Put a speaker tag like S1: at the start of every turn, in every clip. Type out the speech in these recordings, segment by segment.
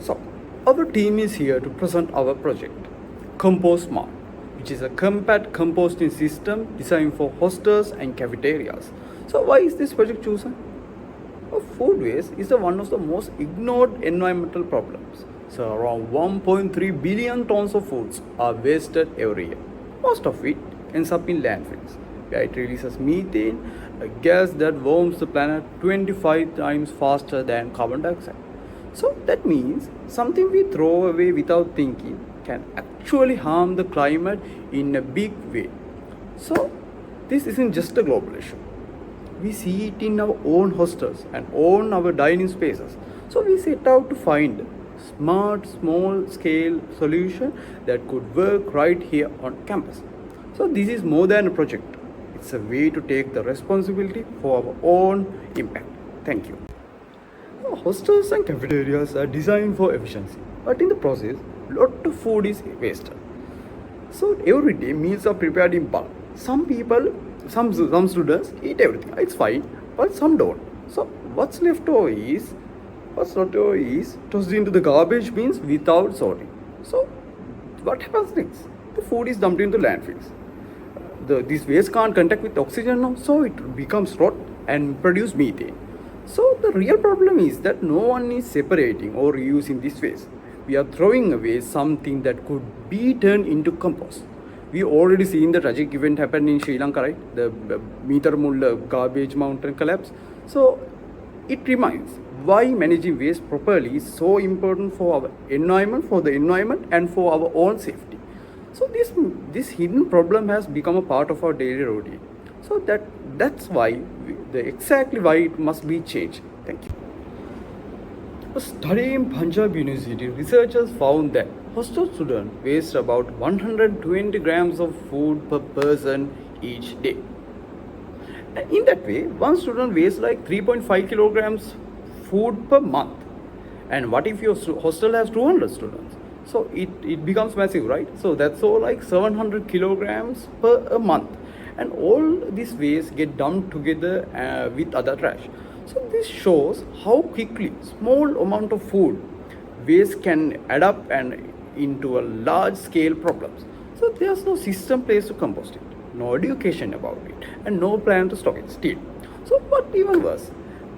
S1: So, our team is here to present our project, Compost Smart, which is a compact composting system designed for hostels and cafeterias. So, why is this project chosen? Food waste is one of the most ignored environmental problems. So, around 1.3 billion tons of foods are wasted every year. Most of it ends up in landfills, where it releases methane, a gas that warms the planet 25 times faster than carbon dioxide. So, that means something we throw away without thinking can actually harm the climate in a big way. So, this isn't just a global issue. We see it in our own hostels and own our dining spaces. So we set out to find smart, small scale solution that could work right here on campus. So this is more than a project. It's a way to take the responsibility for our own impact. Thank you. Hostels and cafeterias are designed for efficiency, but in the process, lot of food is wasted. So every day meals are prepared in bulk. Some students eat everything. It's fine, but some don't. So what's left over is tossed into the garbage bins without sorting. So what happens next? The food is dumped into landfills. This waste can't contact with oxygen now, so it becomes rot and produce methane. So the real problem is that no one is separating or reusing this waste. We are throwing away something that could be turned into compost. We already seen the tragic event happen in Sri Lanka, right? The meter mull garbage mountain collapse. So it reminds why managing waste properly is so important for our environment, for the environment, and for our own safety. So this hidden problem has become a part of our daily routine. So that's why exactly why it must be changed. Thank you. A study in Punjab University, researchers found that hostel students waste about 120 grams of food per person each day. And in that way, one student wastes like 3.5 kilograms food per month. And what if your hostel has 200 students? So it becomes massive, right? So that's all like 700 kilograms per a month. And all this waste get dumped together with other trash. So this shows how quickly small amount of food waste can add up and into a large scale problems. So there's no system place to compost it, no education about it, and no plan to stop it still. So what even worse,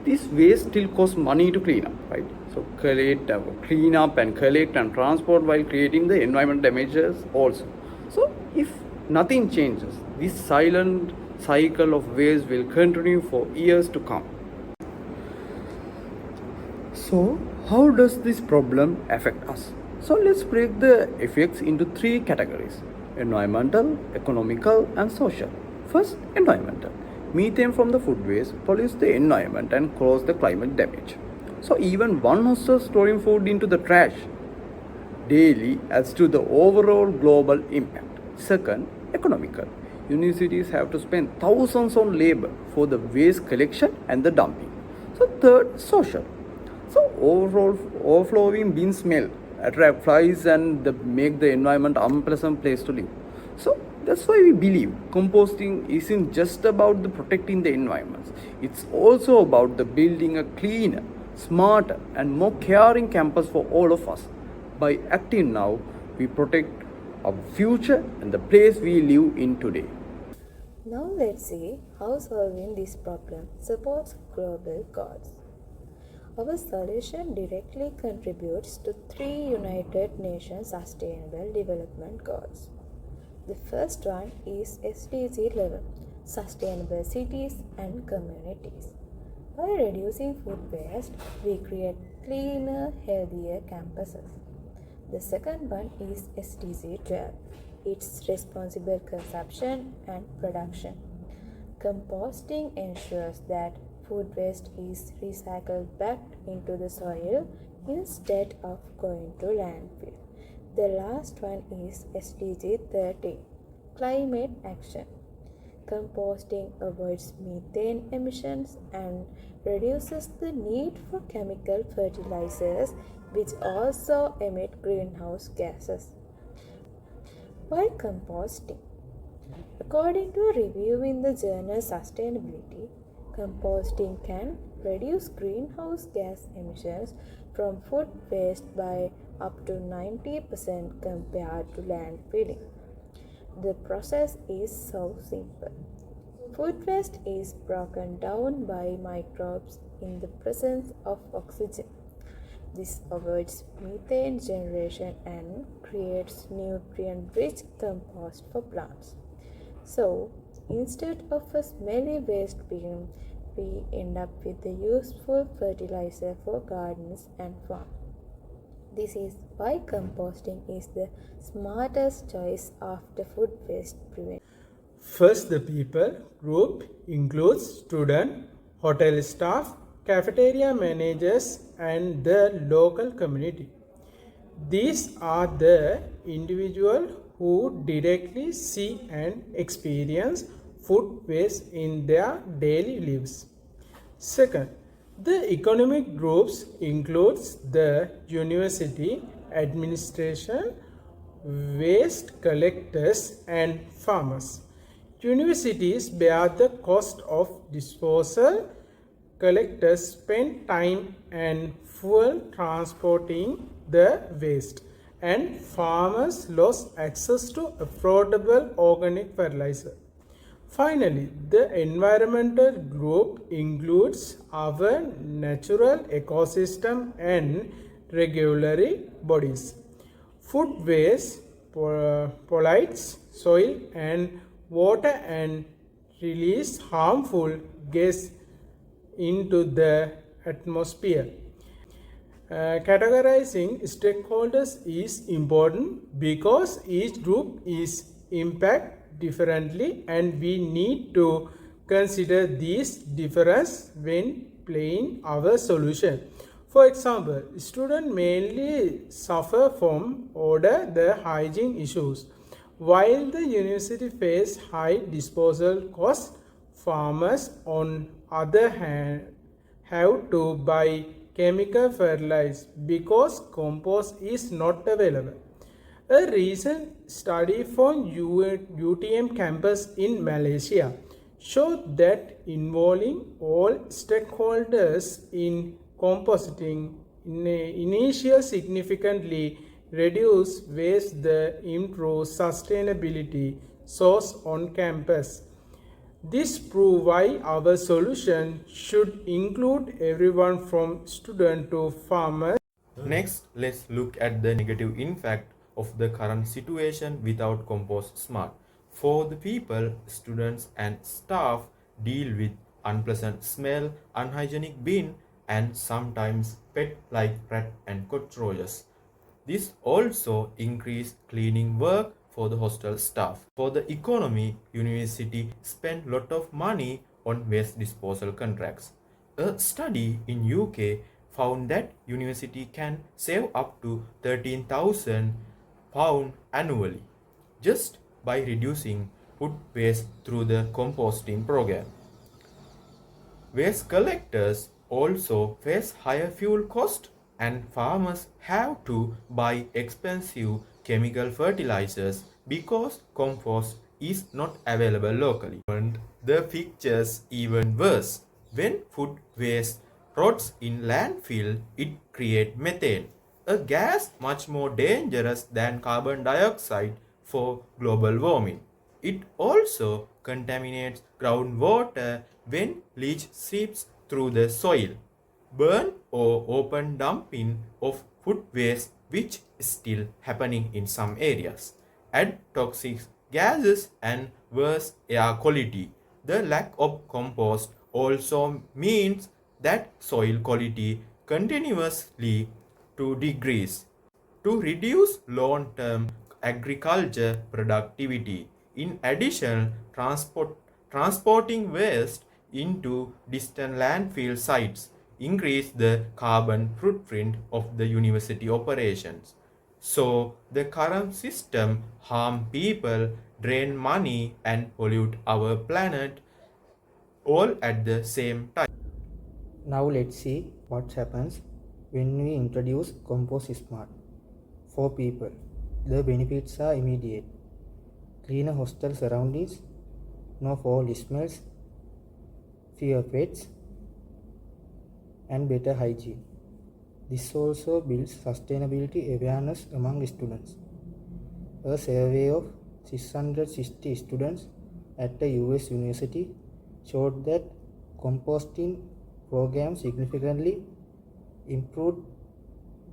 S1: this waste still costs money to clean up, right? So clean up and collect and transport while creating the environment damages also. So if nothing changes, this silent cycle of waste will continue for years to come. So, how does this problem affect us? So, let's break the effects into three categories: environmental, economical, and social. First, environmental. Methane from the food waste pollutes the environment and causes the climate damage. So, even one hostel storing food into the trash daily adds to the overall global impact. Second, economical. Universities have to spend thousands on labor for the waste collection and the dumping. So, third, social. So, overflowing bins smell, attract flies, and make the environment unpleasant place to live. So, that's why we believe composting isn't just about the protecting the environments. It's also about the building a cleaner, smarter, and more caring campus for all of us. By acting now, we protect our future and the place we live in today.
S2: Now let's see how solving this problem supports global goals. Our solution directly contributes to three United Nations Sustainable Development Goals. The first one is SDG 11, Sustainable Cities and Communities. By reducing food waste, we create cleaner, healthier campuses. The second one is SDG 12. It's responsible consumption and production. Composting ensures that food waste is recycled back into the soil instead of going to landfill. The last one is SDG 13, Climate Action. Composting avoids methane emissions and reduces the need for chemical fertilizers, which also emit greenhouse gases. Why composting? According to a review in the journal Sustainability, composting can reduce greenhouse gas emissions from food waste by up to 90% compared to landfilling. The process is so simple. Food waste is broken down by microbes in the presence of oxygen. This avoids methane generation and creates nutrient-rich compost for plants. So, instead of a smelly waste bin, we end up with a useful fertilizer for gardens and farms. This is why composting is the smartest choice after food waste prevention.
S3: First, the people group includes student, hotel staff, cafeteria managers, and the local community. These are the individuals who directly see and experience food waste in their daily lives. Second, the economic groups includes the university administration, waste collectors and farmers. Universities bear the cost of disposal, collectors spend time and fuel transporting the waste, and farmers lose access to affordable organic fertilizer. Finally, the environmental group includes our natural ecosystem and regulatory bodies. Food waste pollutes soil and water and release harmful gas into the atmosphere. Categorizing stakeholders is important because each group is impacted differently and we need to consider these differences when planning our solution. For example, students mainly suffer from order the hygiene issues, while the university face high disposal costs. Farmers, on other hand, have to buy chemical fertilizer because compost is not available. A recent study from UTM campus in Malaysia showed that involving all stakeholders in composting initial significantly reduce waste the improve sustainability source on campus. This proves why our solution should include everyone from student to farmer.
S4: Next, let's look at the negative impact of the current situation without Compost Smart. For the people, students and staff deal with unpleasant smell, unhygienic bin, and sometimes pet like rat and cockroaches. This also increased cleaning work for the hostel staff. For the economy, university spend lot of money on waste disposal contracts. A study in UK found that university can save up to £13,000 annually just by reducing food waste through the composting program. Waste collectors also face higher fuel costs and farmers have to buy expensive chemical fertilizers because compost is not available locally. And the picture's even worse. When food waste rots in landfill, it creates methane, a gas much more dangerous than carbon dioxide for global warming. It also contaminates groundwater when leach seeps through the soil. Burn or open dumping of food waste, which is still happening in some areas, add toxic gases and worse air quality. The lack of compost also means that soil quality continuously to decrease to reduce long-term agriculture productivity. In addition, transporting waste into distant landfill sites increase the carbon footprint of the university operations. So the current system harm people, drain money and pollute our planet all at the same time.
S5: Now let's see what happens when we introduce Compost Smart. For people, the benefits are immediate. Cleaner hostel surroundings, no foul smells, fewer pets, and better hygiene. This also builds sustainability awareness among students. A survey of 660 students at a US university showed that composting programs significantly improved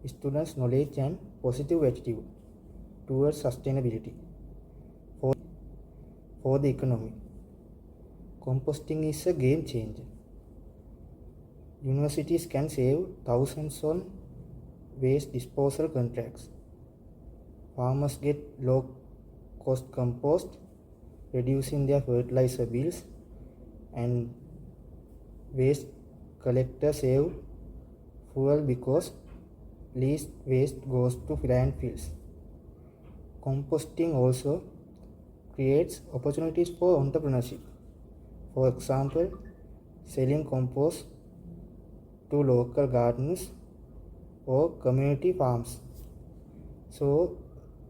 S5: students' knowledge and positive attitude towards sustainability. For the economy, composting is a game changer. Universities can save thousands on waste disposal contracts. Farmers get low cost compost, reducing their fertilizer bills, and waste collectors save fuel because least waste goes to landfills. Composting also creates opportunities for entrepreneurship. For example, selling compost to local gardens or community farms. So,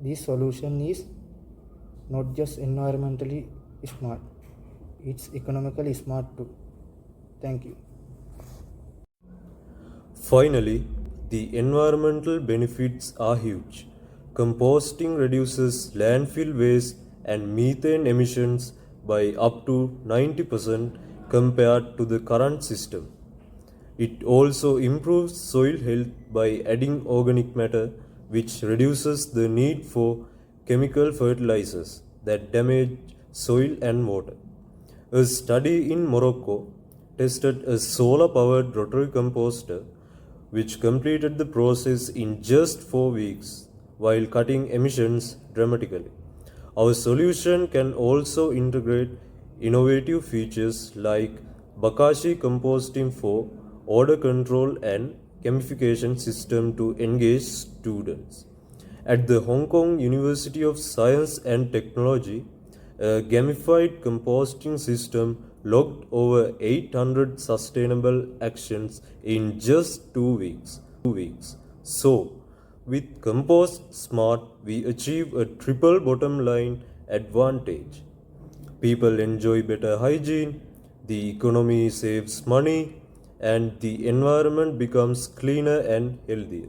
S5: this solution is not just environmentally smart, it's economically smart too. Thank you.
S6: Finally, the environmental benefits are huge. Composting reduces landfill waste and methane emissions by up to 90% compared to the current system. It also improves soil health by adding organic matter, which reduces the need for chemical fertilizers that damage soil and water. A study in Morocco tested a solar powered rotary composter which completed the process in just 4 weeks while cutting emissions dramatically. Our solution can also integrate innovative features like Bakashi composting for odor control and gamification system to engage students. At the Hong Kong University of Science and Technology, a gamified composting system logged over 800 sustainable actions in just 2 weeks. So, with Compost Smart, we achieve a triple bottom line advantage. People enjoy better hygiene, the economy saves money, and the environment becomes cleaner and healthier.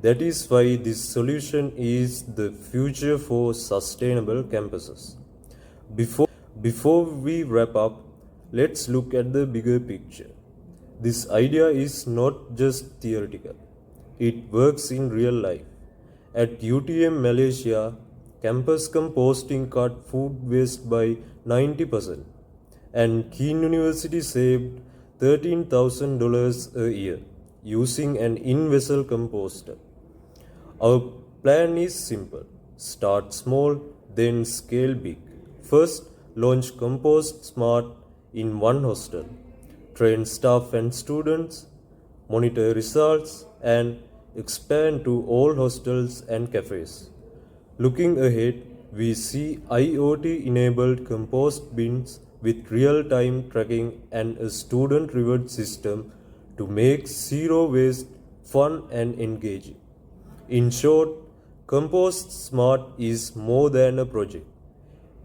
S6: That is why this solution is the future for sustainable campuses. Before we wrap up, let's look at the bigger picture. This idea is not just theoretical, it works in real life. At UTM Malaysia, campus composting cut food waste by 90%, and Keen University saved $13,000 a year using an in-vessel composter. Our plan is simple. Start small, then scale big. First, launch Compost Smart in one hostel. Train staff and students, monitor results, and expand to all hostels and cafes. Looking ahead, we see IoT enabled compost bins with real time tracking and a student reward system to make zero waste fun and engaging. In short, Compost Smart is more than a project.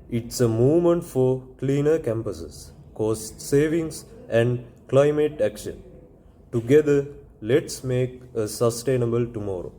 S6: It's a movement for cleaner campuses, cost savings, and climate action. Together, let's make a sustainable tomorrow.